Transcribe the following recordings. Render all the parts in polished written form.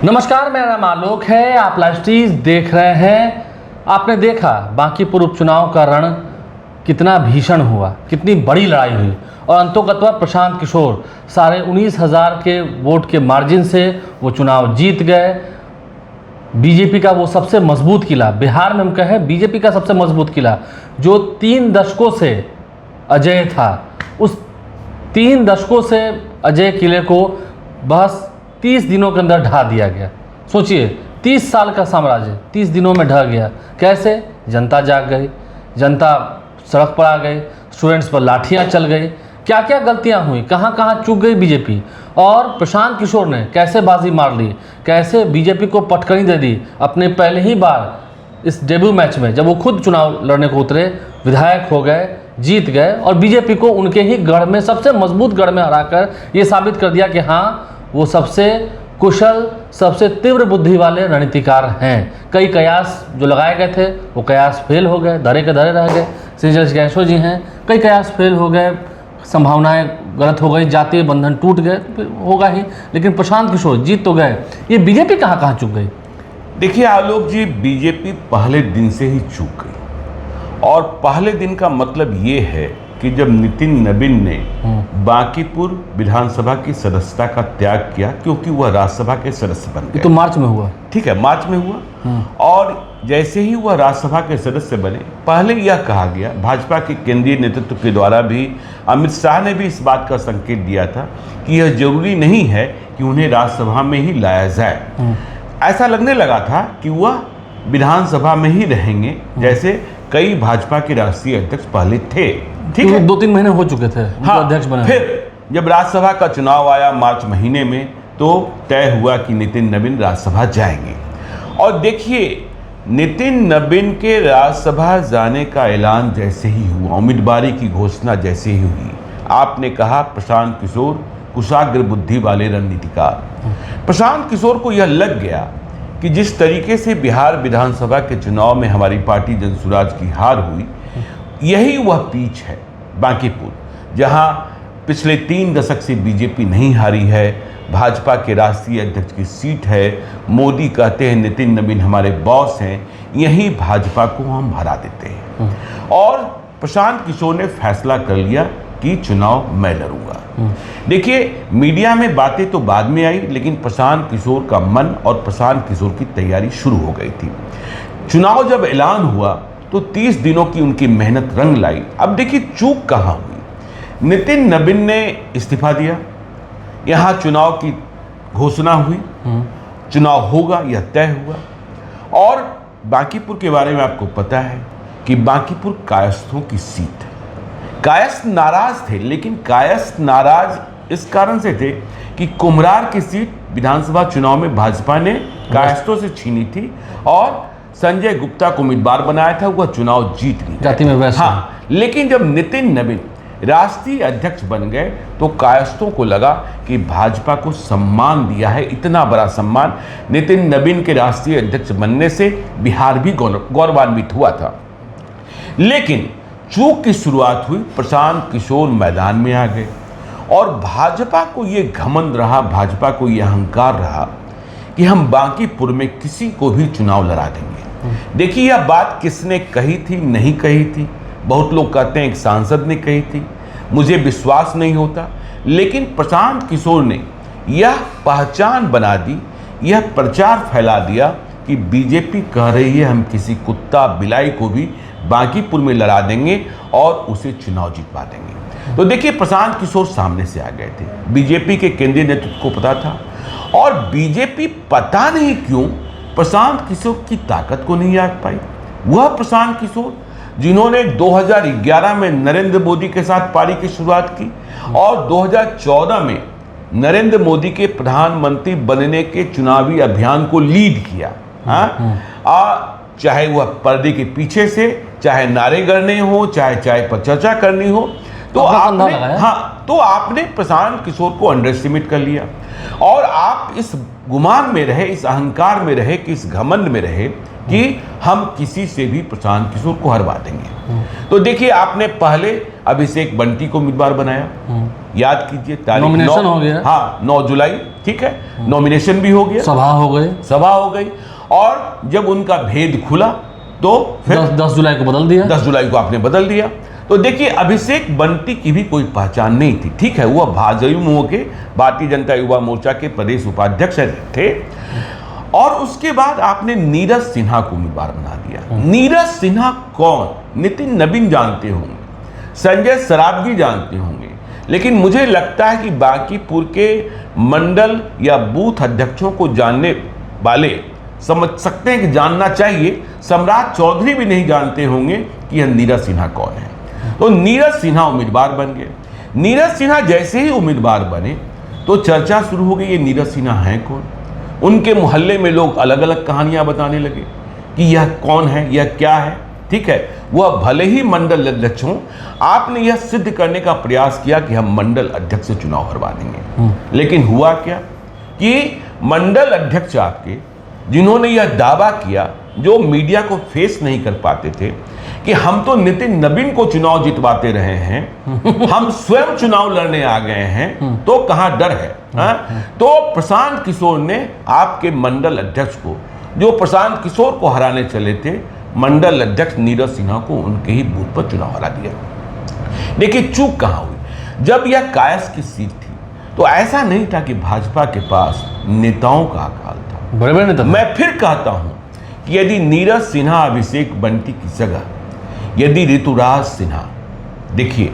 नमस्कार, मेरा नाम आलोक है। आप लाइव स्ट्रीज देख रहे हैं। आपने देखा बांकीपुर उपचुनाव का रण कितना भीषण हुआ, कितनी बड़ी लड़ाई हुई और अंतोगत्वा प्रशांत किशोर साढ़े 19,000 के वोट के मार्जिन से वो चुनाव जीत गए। बीजेपी का वो सबसे मजबूत किला, बिहार में हम कहें बीजेपी का सबसे मजबूत किला जो 3 दशकों से अजय था, उस 3 दशकों से अजय किले को बस 30 दिनों के अंदर ढा दिया गया। सोचिए, 30 साल का साम्राज्य 30 दिनों में ढह गया। कैसे? जनता जाग गई, जनता सड़क पर आ गई, स्टूडेंट्स पर लाठियां चल गई। क्या क्या गलतियां हुई, कहां कहां चूक गई बीजेपी, और प्रशांत किशोर ने कैसे बाजी मार ली, कैसे बीजेपी को पटकनी दे दी। अपने पहले ही बार इस डेब्यू मैच में जब वो खुद चुनाव लड़ने को उतरे, विधायक हो गए, जीत गए और बीजेपी को उनके ही गढ़ में, सबसे मजबूत गढ़ में हराकर ये साबित कर दिया कि हाँ, वो सबसे कुशल, सबसे तीव्र बुद्धि वाले रणनीतिकार हैं। कई कयास जो लगाए गए थे वो कयास फेल हो गए, धरे के धरे रह गए। श्री गणेशो जी हैं, कई कयास फेल हो गए, संभावनाएं गलत हो गई, जातीय बंधन टूट गए, फिर होगा ही। लेकिन प्रशांत किशोर जीत तो गए। ये बीजेपी कहाँ कहाँ चूक गई? देखिए आलोक जी, बीजेपी पहले दिन से ही चूक गई। और पहले दिन का मतलब ये है कि जब नितिन नबीन ने बांकीपुर विधानसभा की सदस्यता का त्याग किया, क्योंकि वह राज्यसभा के सदस्य बन गए। तो मार्च में हुआ, ठीक है, मार्च में हुआ। और जैसे ही वह राज्यसभा के सदस्य बने, पहले यह कहा गया, भाजपा के केंद्रीय नेतृत्व के द्वारा भी, अमित शाह ने भी इस बात का संकेत दिया था कि यह जरूरी नहीं है कि उन्हें राज्यसभा में ही लाया जाए। ऐसा लगने लगा था कि वह विधानसभा में ही रहेंगे, जैसे कई भाजपा के राष्ट्रीय अध्यक्ष पहले थे। ठीक है, 2-3 महीने हो चुके थे अध्यक्ष बने। फिर जब राज्यसभा का चुनाव आया मार्च महीने में, तो तय हुआ कि नितिन नबीन राज्यसभा जाएंगे। और देखिए, नितिन नबीन के राज्यसभा जाने का ऐलान जैसे ही हुआ, उम्मीदवारी की घोषणा जैसे ही हुई, आपने कहा प्रशांत किशोर कुशाग्र बुद्धि वाले रणनीतिकार। प्रशांत किशोर को यह लग गया कि जिस तरीके से बिहार विधानसभा के चुनाव में हमारी पार्टी जनसुराज की हार हुई, यही वह पीच है बांकीपुर, जहां पिछले 3 दशक से बीजेपी नहीं हारी है, भाजपा के राष्ट्रीय अध्यक्ष की सीट है, मोदी कहते हैं नितिन नबीन हमारे बॉस हैं, यही भाजपा को हम हरा देते हैं। और प्रशांत किशोर ने फैसला कर लिया कि चुनाव मैं लड़ूंगा। देखिए, मीडिया में बातें तो बाद में आई, लेकिन प्रशांत किशोर का मन और प्रशांत किशोर की तैयारी शुरू हो गई थी। चुनाव जब ऐलान हुआ तो 30 दिनों की उनकी मेहनत रंग लाई। अब देखिए चूक कहां हुई। नितिन नबीन ने इस्तीफा दिया, यहां चुनाव की घोषणा हुई, चुनाव होगा यह तय हुआ। और बांकीपुर के बारे में आपको पता है कि बांकीपुर कायस्थों की सीट है। कायस्थ नाराज थे, लेकिन कायस्थ नाराज इस कारण से थे कि कुम्हरार की सीट विधानसभा चुनाव में भाजपा ने कायस्थों से छीनी थी और संजय गुप्ता को उम्मीदवार बनाया था, वह चुनाव जीत गई जाति में वैसे। हाँ, लेकिन जब नितिन नबीन राष्ट्रीय अध्यक्ष बन गए तो कायस्थों को लगा कि भाजपा को सम्मान दिया है, इतना बड़ा सम्मान। नितिन नबीन के राष्ट्रीय अध्यक्ष बनने से बिहार भी गौरवान्वित हुआ था। लेकिन चूक की शुरुआत हुई, प्रशांत किशोर मैदान में आ गए और भाजपा को ये घमंड रहा, भाजपा को ये अहंकार रहा कि हम बांकीपुर में किसी को भी चुनाव लड़ा देंगे। देखिए, यह बात किसने कही थी, नहीं कही थी। बहुत लोग कहते हैं एक सांसद ने कही थी, मुझे विश्वास नहीं होता। लेकिन प्रशांत किशोर ने यह पहचान बना दी, यह प्रचार फैला दिया कि बीजेपी कह रही है हम किसी कुत्ता बिलाई को भी बांकीपुर में लड़ा देंगे और उसे चुनाव जितवा देंगे। तो देखिए, प्रशांत किशोर सामने से आ गए थे, बीजेपी के केंद्रीय नेतृत्व को पता था। और बीजेपी पता नहीं क्यों प्रशांत किशोर की ताकत को नहीं आंक पाई। वह प्रशांत किशोर जिन्होंने 2011 में नरेंद्र मोदी के साथ पारी की शुरुआत की और 2014 में नरेंद्र मोदी के प्रधानमंत्री बनने के चुनावी अभियान को लीड किया। चाहे वह पर्दे के पीछे से, चाहे नारे गढ़ने हो, चाहे पर चर्चा करनी हो, तो आपने प्रशांत किशोर को अंडर एस्टिमेट कर लिया और आप इस गुमान में रहे, इस अहंकार में रहे, कि इस घमंड में रहे कि हम किसी से भी प्रशांत किशोर को हरवा देंगे। तो देखिए, आपने पहले अभिषेक बंटी को उम्मीदवार बनाया। याद कीजिए तारीख नॉमिनेशन हो गया। हाँ 9 जुलाई, ठीक है, नॉमिनेशन भी हो गया, सभा हो गई और जब उनका भेद खुला तो फिर 10 जुलाई को बदल दिया। 10 जुलाई को आपने बदल दिया। तो देखिए अभिषेक बंटी की भी कोई पहचान नहीं थी, ठीक है, वह भाजयुमो के भारतीय जनता युवा मोर्चा के प्रदेश उपाध्यक्ष थे। और उसके बाद आपने नीरज सिन्हा को उम्मीदवार बना दिया। नीरज सिन्हा कौन? नितिन नबीन जानते होंगे, संजय सरावगी जानते होंगे, लेकिन मुझे लगता है कि बांकीपुर के मंडल या बूथ अध्यक्षों को जानने वाले समझ सकते हैं कि जानना चाहिए। सम्राट चौधरी भी नहीं जानते होंगे कि यह नीरज सिन्हा कौन है। तो नीरज सिन्हा उम्मीदवार बन गए। नीरज सिन्हा जैसे ही उम्मीदवार बने तो चर्चा शुरू हो गई, ये नीरज सिन्हा हैं कौन। उनके मोहल्ले में लोग अलग अलग कहानियां बताने लगे कि यह कौन है, यह क्या है, ठीक है। वह भले ही मंडल अध्यक्ष हों, आपने यह सिद्ध करने का प्रयास किया कि हम मंडल अध्यक्ष से चुनाव हरवा देंगे, लेकिन हुआ क्या कि मंडल अध्यक्ष आपके, जिन्होंने यह दावा किया, जो मीडिया को फेस नहीं कर पाते थे कि हम तो नितिन नबीन को चुनाव जितवाते रहे हैं, हम स्वयं चुनाव लड़ने आ गए हैं, तो कहां डर है। तो प्रशांत किशोर ने आपके मंडल अध्यक्ष को, जो प्रशांत किशोर को हराने चले थे, मंडल अध्यक्ष नीरज सिन्हा को उनके ही बूथ पर चुनाव हरा दिया। देखिए चूक कहां हुई, जब यह कायस की सीट थी तो ऐसा नहीं था कि भाजपा के पास नेताओं का अकाल था, बड़े बड़े नेता। मैं फिर कहता हूं कि यदि नीरज सिन्हा अभिषेक बंटी की जगह यदि ऋतुराज सिन्हा, देखिए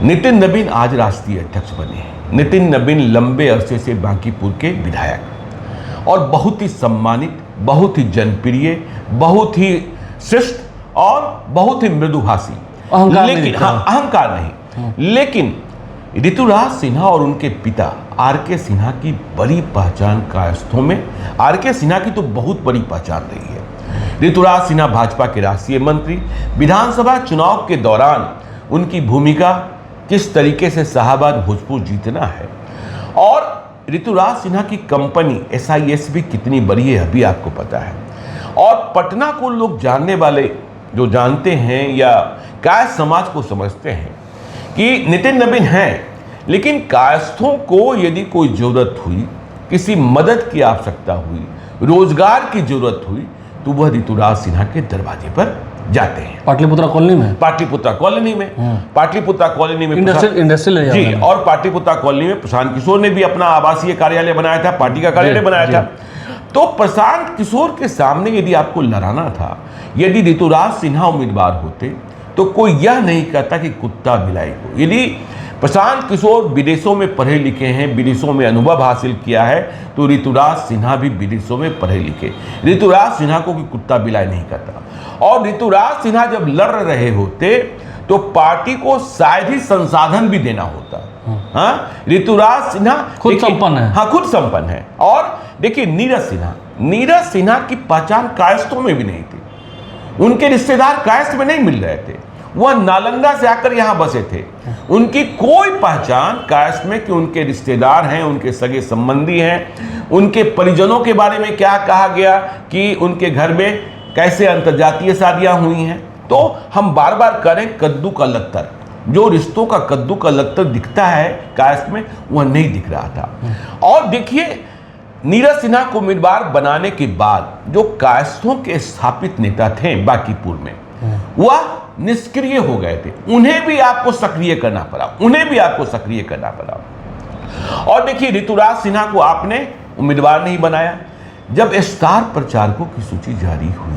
नितिन नबीन आज राष्ट्रीय अध्यक्ष बने हैं। नितिन नबीन लंबे अरसे से बांकीपुर के विधायक और बहुत ही सम्मानित, बहुत ही जनप्रिय, बहुत ही शिष्ट और बहुत ही मृदुभाषी, लेकिन हाँ अहंकार नहीं। लेकिन ऋतुराज सिन्हा और उनके पिता आर.के. सिन्हा की बड़ी पहचान कायस्थों में, आर.के. सिन्हा की तो बहुत बड़ी पहचान रही है। ऋतुराज सिन्हा भाजपा के राष्ट्रीय मंत्री, विधानसभा चुनाव के दौरान उनकी भूमिका किस तरीके से शाहबाद भोजपुर जीतना है, और ऋतुराज सिन्हा की कंपनी SIS भी कितनी बड़ी है अभी आपको पता है। और पटना को लोग जानने वाले, जो जानते हैं या कायस्थ समाज को समझते हैं कि नितिन नबीन हैं, लेकिन कायस्थों को यदि कोई जरूरत हुई, किसी मदद की आवश्यकता हुई, रोजगार की जरूरत हुई, तो वह ऋतुराज सिन्हा के दरवाजे पर जाते हैं। पाटलिपुत्रा कॉलोनी में, पाटलिपुत्रा कॉलोनी में, पाटलिपुत्रा कॉलोनी में इंडस्ट्रियल जी, और पाटलिपुत्रा कॉलोनी में प्रशांत किशोर ने भी अपना आवासीय कार्यालय बनाया था, पार्टी का कार्यालय बनाया था। तो प्रशांत किशोर के सामने यदि आपको लड़ाना था, यदि ऋतुराज सिन्हा उम्मीदवार होते, तो कोई यह नहीं कहता कि कुत्ता बिलाई को। यदि प्रशांत किशोर विदेशों में पढ़े लिखे हैं, विदेशों में अनुभव हासिल किया है, तो ऋतुराज सिन्हा भी विदेशों में पढ़े लिखे। ऋतुराज सिन्हा को कोई कुत्ता बिलाई नहीं करता। और ऋतुराज सिन्हा जब लड़ रहे होते तो पार्टी को शायद ही संसाधन भी देना होता। हाँ, ऋतुराज सिन्हा खुद संपन्न है। हाँ, खुद संपन्न है। और देखिए नीरज सिन्हा की पहचान कायस्थों में भी नहीं थी। उनके रिश्तेदार कायस्थ में नहीं मिल रहे थे, वह नालंदा से आकर यहां बसे थे। उनकी कोई पहचान कायस्थ में कि उनके रिश्तेदार हैं, उनके सगे संबंधी हैं, उनके परिजनों के बारे में क्या कहा गया कि उनके घर में कैसे अंतर्जातीय शादियां हुई हैं। तो हम बार बार करें कद्दू का लत्तर, जो रिश्तों का कद्दू का लत्तर दिखता है कायस्थ में, वह नहीं दिख रहा था। और देखिए नीरज सिन्हा को उम्मीदवार बनाने के बाद जो कायस्थों के स्थापित नेता थे बांकीपुर में, वह निष्क्रिय हो गए थे। उन्हें भी आपको सक्रिय करना पड़ा। और देखिए ऋतुराज सिन्हा को आपने उम्मीदवार नहीं बनाया। जब स्टार प्रचारकों की सूची जारी हुई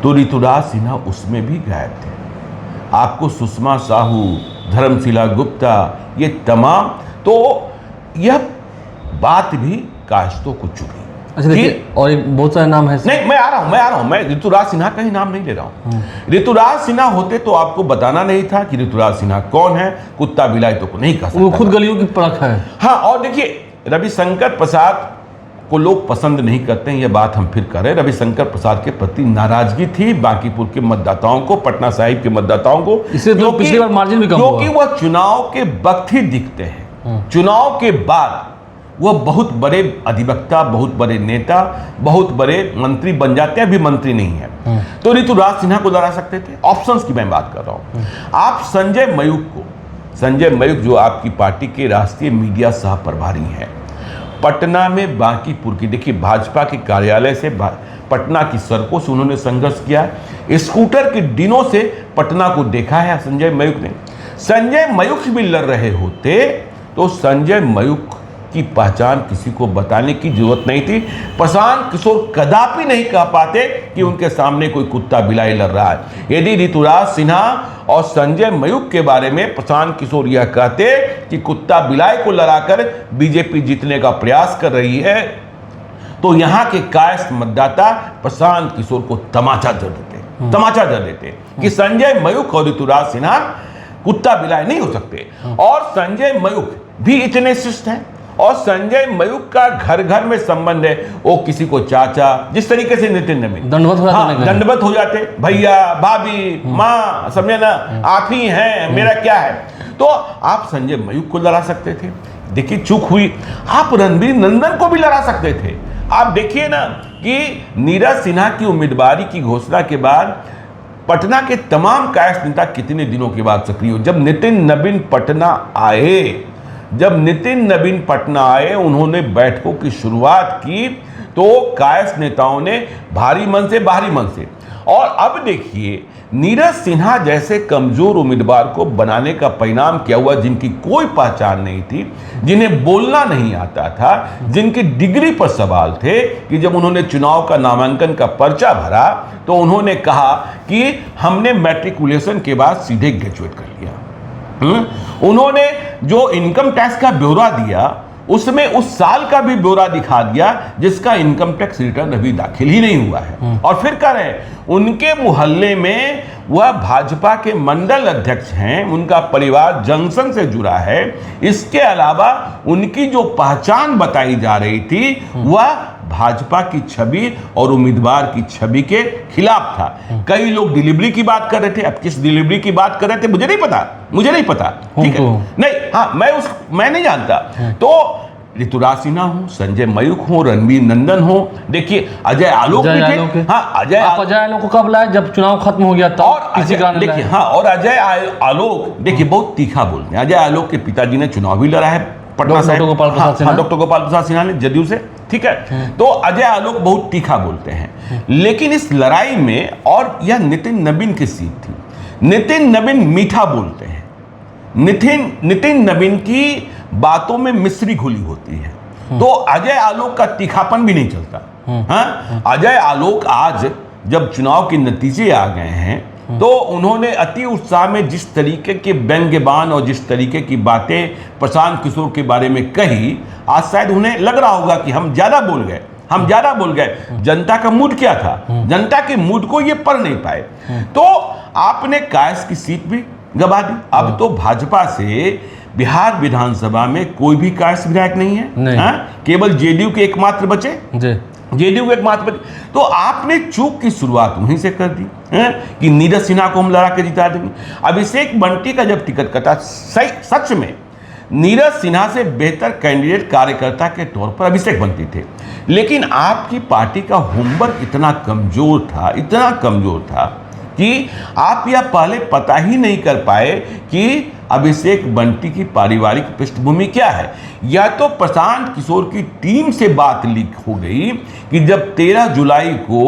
तो ऋतुराज सिन्हा उसमें भी गायब थे। आपको सुषमा साहू, धर्मशिला गुप्ता, ये तमाम, तो यह बात भी कायस्थों को चुभी। अच्छा देखिए, और एक बहुत सारे नाम है। नहीं, मैं आ रहा हूं, मैं ऋतुराज सिन्हा का ही नाम नहीं ले रहा हूं। ऋतुराज सिन्हा होते तो आपको बताना नहीं था कि ऋतुराज सिन्हा कौन है, कुत्ता बिलाई तो को नहीं कह सकता। वो खुद गलियों की परख है। हाँ, और देखिए रविशंकर प्रसाद को लोग पसंद नहीं करते हैं, यह बात हम फिर करें। रविशंकर प्रसाद के प्रति नाराजगी थी बांकीपुर के मतदाताओं को, पटना साहिब के मतदाताओं को, इससे तो पिछली बार मार्जिन भी कम हुआ, क्योंकि वह चुनाव के वक्त ही दिखते हैं। चुनाव के बाद वह बहुत बड़े अधिवक्ता, बहुत बड़े नेता, बहुत बड़े मंत्री बन जाते हैं, अभी मंत्री नहीं है। तो ऋतुराज सिन्हा को लड़ा सकते थे। ऑप्शंस की मैं बात कर रहा हूं। आप संजय मयूख जो आपकी पार्टी के राष्ट्रीय मीडिया सह प्रभारी हैं, पटना में बांकीपुर की, देखिए भाजपा के कार्यालय से पटना की सड़कों से उन्होंने संघर्ष किया, स्कूटर के दिनों से पटना को देखा है संजय मयूख ने। संजय मयूख भी लड़ रहे होते तो संजय मयूख की पहचान किसी को बताने की जरूरत नहीं थी। प्रशांत किशोर कदापि नहीं कह पाते कि उनके सामने कोई कुत्ता बिलाई लड़ रहा है। यदि ऋतुराज सिन्हा और संजय मयूख के बारे में प्रशांत किशोर यह कहते कि कुत्ता बिलाई को लड़ाकर बीजेपी जीतने का प्रयास कर रही है, तो यहां के कायस्थ मतदाता प्रशांत किशोर को तमाचा जड़ देते कि संजय मयूख और ऋतुराज सिन्हा कुत्ता बिलाई नहीं हो सकते। और संजय मयूख भी इतने शिष्ट हैं, और संजय मयूख का घर घर में संबंध है। वो किसी को चाचा, जिस तरीके से नितिन नवीन दंडवत हो जाते, भैया, भाभी, माँ, समझे ना, आप ही हैं, मेरा क्या है। तो आप संजय मयूख को लड़ा सकते थे, देखिए चूक हुई। आप रणबीर नंदन को भी लड़ा सकते थे। आप देखिए ना कि नीरज सिन्हा की उम्मीदवारी की घोषणा के बाद पटना के तमाम कायस्थ नेता कितने दिनों के बाद सक्रिय हो। जब नितिन नवीन पटना आए, उन्होंने बैठकों की शुरुआत की, तो कायस्थ नेताओं ने भारी मन से बाहरी मन से। और अब देखिए नीरज सिन्हा जैसे कमजोर उम्मीदवार को बनाने का परिणाम क्या हुआ, जिनकी कोई पहचान नहीं थी, जिन्हें बोलना नहीं आता था, जिनकी डिग्री पर सवाल थे, कि जब उन्होंने चुनाव का नामांकन का पर्चा भरा तो उन्होंने कहा कि हमने मैट्रिकुलेशन के बाद सीधे ग्रेजुएट कर लिया। उन्होंने जो इनकम टैक्स का ब्यौरा दिया, उसमें उस साल का भी ब्यौरा दिखा दिया जिसका इनकम टैक्स रिटर्न अभी दाखिल ही नहीं हुआ है। और फिर कह रहे हैं उनके मोहल्ले में वह भाजपा के मंडल अध्यक्ष हैं, उनका परिवार जंक्शन से जुड़ा है। इसके अलावा उनकी जो पहचान बताई जा रही थी वह भाजपा की छवि और उम्मीदवार की छवि के खिलाफ था। कई लोग डिलीवरी की बात कर रहे थे। अब किस डिलीवरी की बात कर रहे थे मुझे नहीं पता, ठीक है, नहीं, हाँ, मैं नहीं जानता। तो ऋतुराज सिन्हा हो, संजय मयूख हो, रणबीर नंदन हो, देखिए अजय आलोक भी थे। हाँ, अजय आलोक को कब लाया? जब चुनाव खत्म हो गया था। और किसी कारण देखिए, हाँ, और अजय आलोक देखिए बहुत तीखा बोलते हैं। अजय आलोक के पिताजी ने चुनाव भी लड़ा है पटना से, डॉक्टर गोपाल प्रसाद सिन्हा ने, जदयू से, ठीक है। तो अजय आलोक बहुत तीखा बोलते हैं। लेकिन इस लड़ाई में, और यह नितिन नवीन की सीट थी, नितिन नवीन मीठा बोलते हैं। नितिन नवीन की बातों में मिश्री घुली होती है, तो अजय आलोक का तीखापन भी नहीं चलता। हाँ, अजय आलोक आज जब चुनाव के नतीजे आ गए हैं तो उन्होंने अति उत्साह में जिस तरीके के व्यंग्यबान और जिस तरीके की बातें प्रशांत किशोर के बारे में कही, आज शायद उन्हें लग रहा होगा कि हम ज्यादा बोल गए। जनता का मूड क्या था, जनता के मूड को ये पढ़ नहीं पाए। तो आपने कायस्थ की सीट भी गवा दी। अब तो भाजपा से बिहार विधानसभा में कोई भी कायस्थ विधायक नहीं है, केवल जेडीयू के एकमात्र बचे, तो आपने चूक की शुरुआत वहीं से कर दी कि नीरज सिन्हा को हम लड़ा के जिता देंगे। अभिषेक बंटी का जब टिकट कटा, सच में नीरज सिन्हा से बेहतर कैंडिडेट कार्यकर्ता के तौर पर अभिषेक बंटी थे, लेकिन आपकी पार्टी का होमवर्क इतना कमजोर था कि आप यह पहले पता ही नहीं कर पाए कि अभिषेक बंटी की पारिवारिक पृष्ठभूमि क्या है। या तो प्रशांत किशोर की टीम से बात लीक हो गई कि जब 13 जुलाई को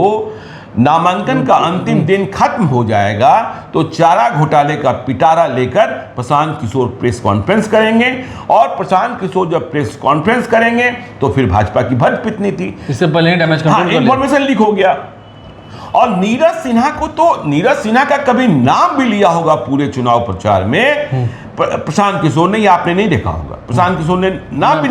नामांकन का अंतिम दिन खत्म हो जाएगा तो चारा घोटाले का पिटारा लेकर प्रशांत किशोर प्रेस कॉन्फ्रेंस करेंगे, और प्रशांत किशोर जब प्रेस कॉन्फ्रेंस करेंगे तो फिर भाजपा की भर पिटनी थी। इससे पहले इंफॉर्मेशन लीक हो गया। और नीरज सिन्हा का कभी नाम भी लिया होगा पूरे चुनाव प्रचार में, प्रशांत किशोर ने, आपने नहीं देखा होगा। प्रशांत किशोर ने नाम भी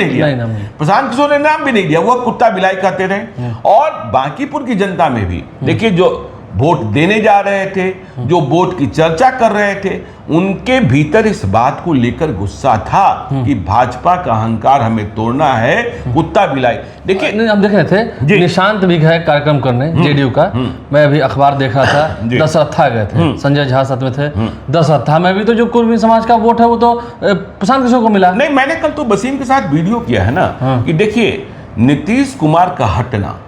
नहीं लिया। वो कुत्ता बिलाई कहते रहे। और बांकीपुर की जनता में भी देखिए, जो वोट देने जा रहे थे, जो वोट की चर्चा कर रहे थे, उनके भीतर इस बात को लेकर गुस्सा था कि भाजपा का अहंकार हमें तोड़ना है, कुत्ता बिलाई। देखिए हम देख रहे थे निशांत भी गए कार्यक्रम करने जेडीयू का। मैं अभी अखबार देख रहा था, दशरथा गए थे, संजय झा साथ में थे। दशरथा में भी तो जो कुर्मी समाज का वोट है वो तो प्रशांत किशोर को मिला। नहीं, मैंने कल तो वसीम के साथ वीडियो किया है ना कि देखिए नीतीश कुमार का हटना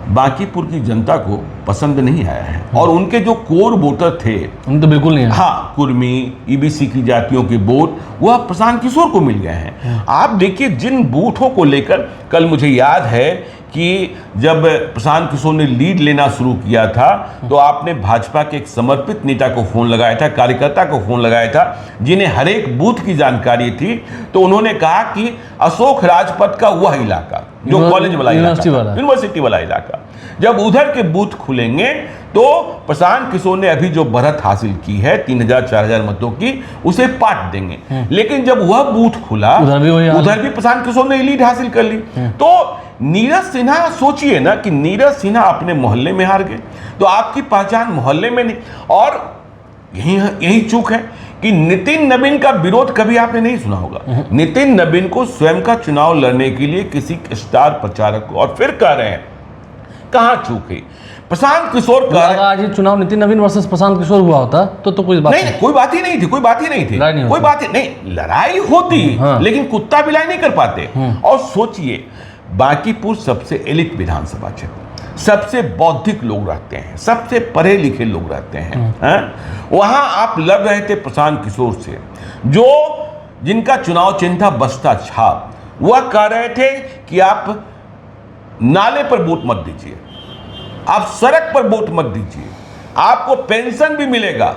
बांकीपुर की जनता को पसंद नहीं आया है, और उनके जो कोर वोटर थे उन तो बिल्कुल नहीं है। हाँ, कुर्मी ईबीसी की जातियों के वोट वह प्रशांत किशोर को मिल गए हैं। आप देखिए जिन बूथों को लेकर कल मुझे याद है कि जब प्रशांत किशोर ने लीड लेना शुरू किया था तो आपने भाजपा के एक समर्पित नेता को फोन लगाया था, कार्यकर्ता को फोन लगाया था, जिन्हें हर एक बूथ की जानकारी थी। तो उन्होंने कहा कि अशोक राजपथ का वह इलाका जो कॉलेज वाला यूनिवर्सिटी वाला इलाका, जब उधर के बूथ खुलेंगे तो प्रशांत किशोर ने अभी जो बढ़त हासिल की है 3000-4000 मतों की, उसे पाट देंगे। लेकिन जब वह बूथ खुला उधर भी प्रशांत किशोर ने लीड हासिल कर ली। तो नीरज सिन्हा, सोचिए ना कि नीरज सिन्हा अपने मोहल्ले में हार गए, तो आपकी पहचान मोहल्ले में नहीं। और यही चूक है कि नितिन नवीन का विरोध कभी आपने नहीं सुना होगा। नितिन नवीन को स्वयं का चुनाव लड़ने के लिए किसी स्टार प्रचारक को, और फिर कह रहे हैं कहां चूक है प्रशांत किशोर का। आज ये चुनाव नितिन नवीन वर्सेस प्रशांत किशोर हुआ होता तो कोई बात नहीं, कोई बात ही नहीं थी, कोई बात ही नहीं थी, कोई बात ही नहीं। लड़ाई होती लेकिन कुत्ता बिलाई नहीं कर पाते। और सोचिए बांकीपुर सबसे एलिट विधानसभा क्षेत्र, सबसे बौद्धिक लोग रहते हैं, सबसे पढ़े लिखे लोग रहते हैं। वहां आप लड़ रहे थे प्रशांत किशोर से, जो जिनका चुनाव चिन्ह था बस्ता छाप। वह कह रहे थे कि आप नाले पर वोट मत दीजिए, आप सड़क पर वोट मत दीजिए, आपको पेंशन भी मिलेगा,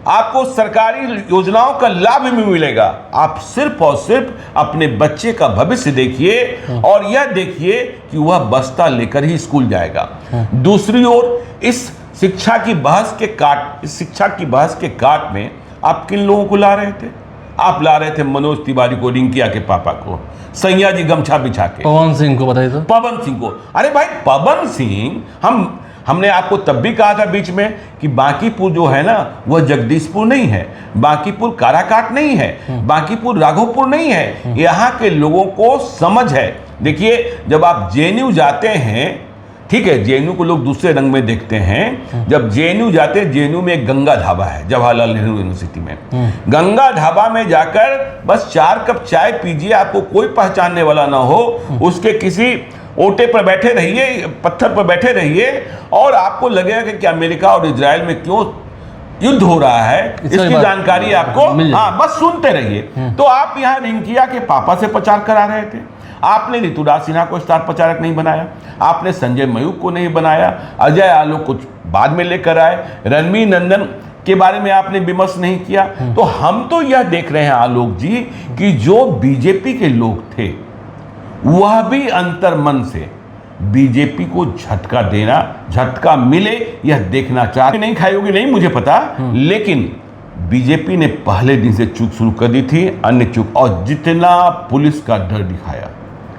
आपको सरकारी योजनाओं का लाभ भी मिलेगा, आप सिर्फ और सिर्फ अपने बच्चे का भविष्य देखिए और यह देखिए कि वह बस्ता लेकर ही स्कूल जाएगा। दूसरी ओर इस शिक्षा की बहस के काट में आप किन लोगों को ला रहे थे? आप ला रहे थे मनोज तिवारी को, रिंकिया के पापा को, सैया जी गमछा बिछा के, पवन सिंह को बताइए तो। पवन सिंह को, अरे भाई पवन सिंह, हमने आपको तब भी कहा था बीच में कि बांकीपुर जो है ना वह जगदीशपुर नहीं है, बांकीपुर काराकाट नहीं है, बांकीपुर राघोपुर नहीं है। यहाँ के लोगों को समझ है। देखिए जब आप जेएनयू जाते हैं, ठीक है, जेएनयू को लोग दूसरे रंग में देखते हैं। जब जेएनयू जाते हैं, जेएनयू में एक गंगा ढाबा है जवाहरलाल नेहरू यूनिवर्सिटी में। गंगा ढाबा में जाकर बस 4 कप चाय पीजिए, आपको कोई पहचानने वाला ना हो, उसके किसी ओटे पर बैठे रहिए, पत्थर पर बैठे रहिए, और आपको लगेगा कि अमेरिका और इजराइल में क्यों युद्ध हो रहा है, इसकी जानकारी आपको, हाँ, बस सुनते रहिए। तो आप यहाँ रिंकिया के पापा से प्रचार करा रहे थे। आपने ऋतुराज सिन्हा को स्टार प्रचारक नहीं बनाया, आपने संजय मयूख को नहीं बनाया, अजय आलोक कुछ बाद में लेकर आए, रणवीर नंदन के बारे में आपने विमर्श नहीं किया। तो हम तो यह देख रहे हैं आलोक जी कि जो बीजेपी के लोग थे वह भी अंतर्मन से बीजेपी को झटका मिले यह देखना चाहते। नहीं खाई होगी, नहीं मुझे पता, लेकिन बीजेपी ने पहले दिन से चूक शुरू कर दी थी, अन्य चूक, और जितना पुलिस का डर दिखाया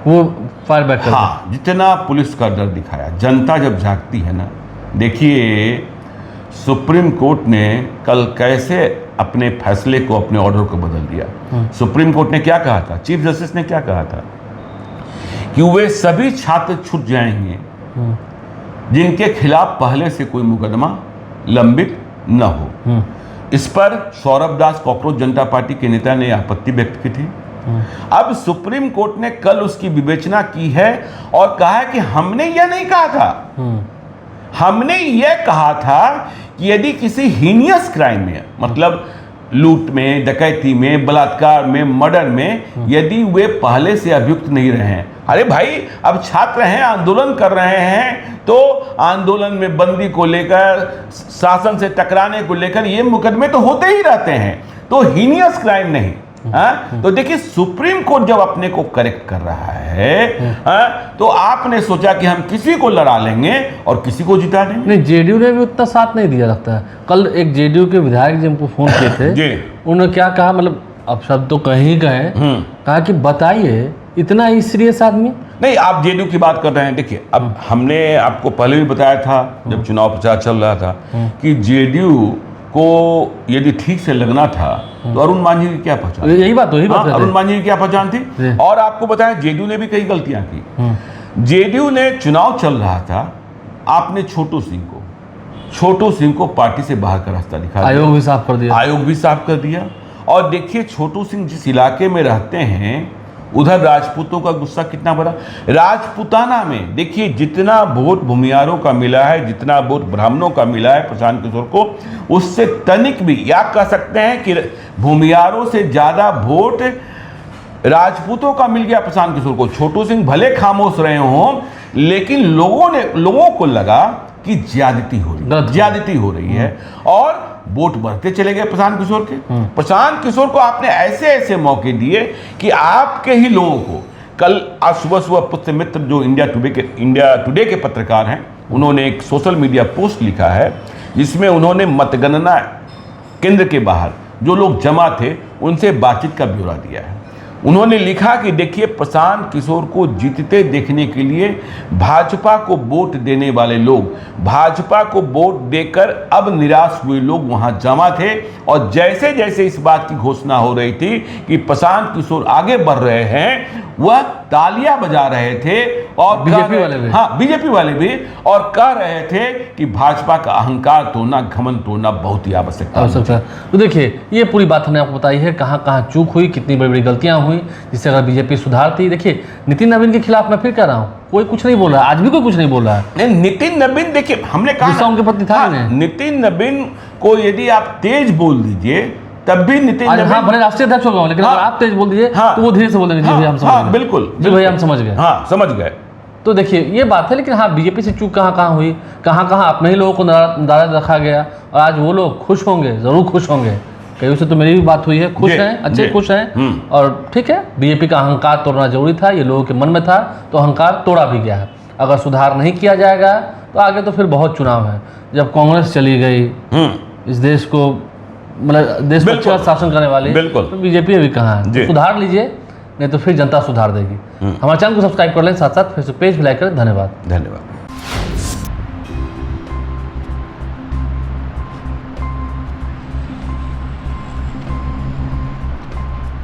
वो फायर बैक कर, हाँ, जितना पुलिस का डर दिखाया, जनता जब जागती है ना। देखिए सुप्रीम कोर्ट ने कल कैसे अपने फैसले को, अपने ऑर्डर को बदल दिया। सुप्रीम कोर्ट ने क्या कहा था, चीफ जस्टिस ने क्या कहा था कि वे सभी छात्र छूट जाएंगे जिनके खिलाफ पहले से कोई मुकदमा लंबित न हो। इस पर सौरभ दास कॉकरोच जनता पार्टी के नेता ने आपत्ति व्यक्त की थी। अब सुप्रीम कोर्ट ने कल उसकी विवेचना की है और कहा है कि हमने यह नहीं कहा था, हमने यह कहा था कि यदि किसी हीनियस क्राइम में, मतलब लूट में, डकैती में, बलात्कार में, मर्डर में, यदि वे पहले से अभियुक्त नहीं रहे हैं। अरे भाई अब छात्र हैं, आंदोलन कर रहे हैं, तो आंदोलन में बंदी को लेकर, शासन से टकराने को लेकर ये मुकदमे तो होते ही रहते हैं, तो हीनियस क्राइम नहीं। तो देखिए सुप्रीम कोर्ट जब अपने को करेक्ट कर रहा है, तो आपने सोचा कि हम किसी को लड़ा लेंगे और किसी को जिता देंगे। नहीं, जेडीयू ने भी उतना साथ नहीं दिया लगता है। कल एक जेडीयू के विधायक जी हमको फोन किए थे, उन्होंने क्या कहा, मतलब अब शब्द तो कहीं गए, कहा कि बताइए इतना ही सीरियस आदमी नहीं, आप जेडीयू की बात कर रहे हैं। देखिए, अब हमने आपको पहले भी बताया था जब चुनाव प्रचार चल रहा था कि जेडीयू को यदि ठीक से लगना था तो अरुण मांझी की क्या पहचान, यही बात तो अरुण मांझी की क्या पहचान थी। और आपको बताया जेडीयू ने भी कई गलतियां की। जेडीयू ने चुनाव चल रहा था, आपने छोटू सिंह को पार्टी से बाहर का रास्ता दिखा दिया, आयोग भी साफ कर दिया। और देखिए छोटू सिंह जिस इलाके में रहते हैं उधर राजपूतों का गुस्सा कितना बड़ा। राजपूताना में देखिए जितना वोट भूमियारों का मिला है, जितना वोट ब्राह्मणों का मिला है प्रशांत किशोर को, उससे तनिक भी, या कह सकते हैं कि भूमियारों से ज्यादा वोट राजपूतों का मिल गया प्रशांत किशोर को। छोटू सिंह भले खामोश रहे हों, लेकिन लोगों को लगा कि ज्यादती हो रही है और वोट बढ़ते चले गए प्रशांत किशोर के। प्रशांत किशोर को आपने ऐसे मौके दिए कि आपके ही लोगों को, कल आज सुबह पुत्र मित्र जो इंडिया टुडे के पत्रकार हैं, उन्होंने एक सोशल मीडिया पोस्ट लिखा है जिसमें उन्होंने मतगणना केंद्र के बाहर जो लोग जमा थे उनसे बातचीत का ब्यौरा दिया है। उन्होंने लिखा कि देखिए प्रशांत किशोर को जीतते देखने के लिए भाजपा को वोट देने वाले लोग, भाजपा को वोट देकर अब निराश हुए लोग वहां जमा थे। और जैसे जैसे इस बात की घोषणा हो रही थी कि प्रशांत किशोर आगे बढ़ रहे हैं, वह तालियां बजा रहे थे और बीजेपी वाले भी, और कह रहे थे कि भाजपा का अहंकार तोड़ना, घमंड तोड़ना बहुत ही आवश्यकता है। तो देखिए ये पूरी बात हमने आपको बताई है, कहाँ कहाँ चूक हुई, कितनी बड़ी बड़ी गलतियां हुई, जिससे अगर बीजेपी सुधारती। देखिए नितिन नवीन के खिलाफ मैं फिर कह रहा हूँ, कोई कुछ नहीं बोल रहा, आज भी कोई कुछ नहीं बोल रहा है। नितिन नवीन, देखिए हमने कहा उनके प्रति था। नितिन नवीन को यदि आप तेज बोल दीजिए तब भी नितिन नवीन, हाँ भले राष्ट्रीय अध्यक्ष होगा, लेकिन अगर आप तेज बोल दीजिए तो वो धीरे से बोलेंगे जी भैया हम समझ गए, बिल्कुल जी भैया हम समझ गए, हाँ समझ गए। तो देखिए ये बात है। लेकिन हाँ बीजेपी से चूक कहाँ कहाँ हुई, कहाँ कहाँ अपने ही लोगों को नाराज रखा गया, और आज वो लोग खुश होंगे, जरूर खुश होंगे। कई से तो मेरी भी बात हुई है, खुश हैं, अच्छे खुश हैं। और ठीक है, बीजेपी का अहंकार तोड़ना जरूरी था, ये लोगों के मन में था, तो अहंकार तोड़ा भी गया है। अगर सुधार नहीं किया जाएगा तो आगे तो फिर बहुत चुनाव है। जब कांग्रेस चली गई इस देश को, मतलब देश में अच्छा शासन करने वाली, तो बीजेपी अभी कहाँ है। तो सुधार लीजिए, नहीं तो फिर जनता सुधार देगी। हमारे चैनल को सब्सक्राइब कर लें, साथ साथ फेसबुक पेज भी लाइक करें। धन्यवाद।